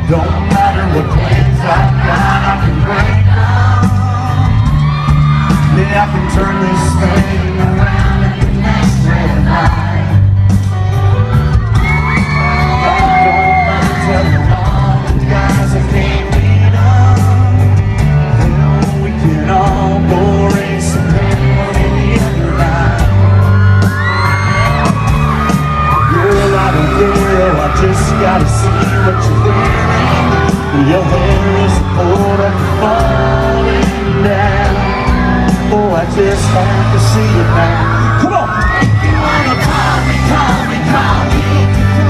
Don't matter what plans I've got, I can break them. Yeah, I can turn this thing around in the next red light. Don't matter, tell them all the guys I can't beat them. Hell, we can all go race and then any other night. Girl, I don't care, I just gotta see what you're wearing. Your hair is pulled up and falling down. Oh, I just have to see it now. Come on! If you wanna call me, call me, call me.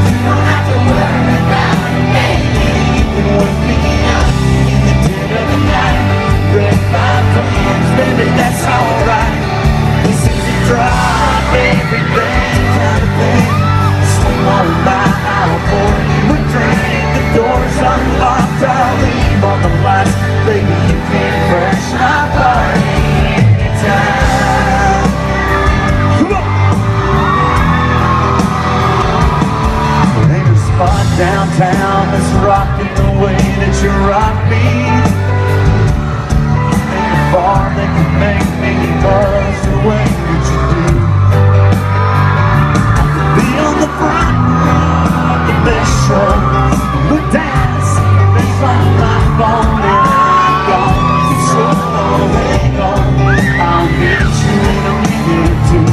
You don't have to worry about it, baby. You can wake me up in the dead of the night. Red 5 friends, baby, that's alright. This is a drop everything kind of thing. Swing on by, I'll pour you a drink. The door's unlocked, I'll leave all the lights. Baby, you can crash my party anytime. Come on! There ain't a spot downtown that's rocking the way that you rock me. Ain't a bar that can make me buzz the way that you do. I could be on the front row of the best show. Look down, see your face on my phone, and I'm gone. So hang on, I'll get you in a minute or two.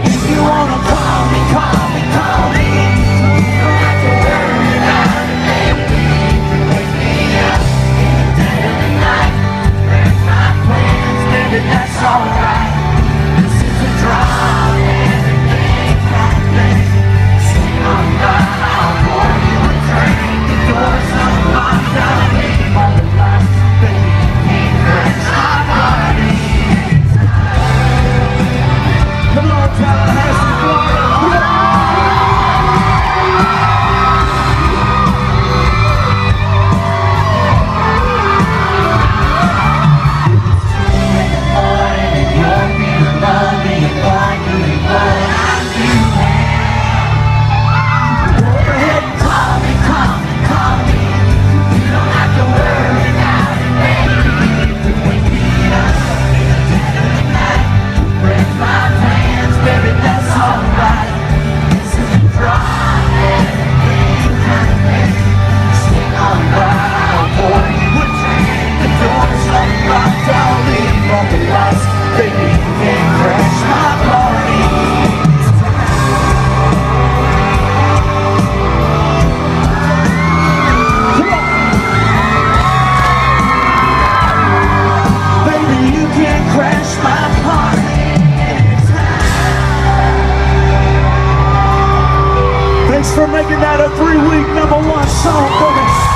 If you wanna call me, call me, call me. You don't have to worry about it, baby. You can wake me up in the dead of the night. There's my plans, baby, that's alright. This is a drive, everything kind of thing. Swing on by, I'll pour you a drink. The door's unlocked, I'll leave all the lights, baby. You can't crash my party. Come on, Tallahassee, Florida. Come on. Thanks for making that a 3-week #1 song for us.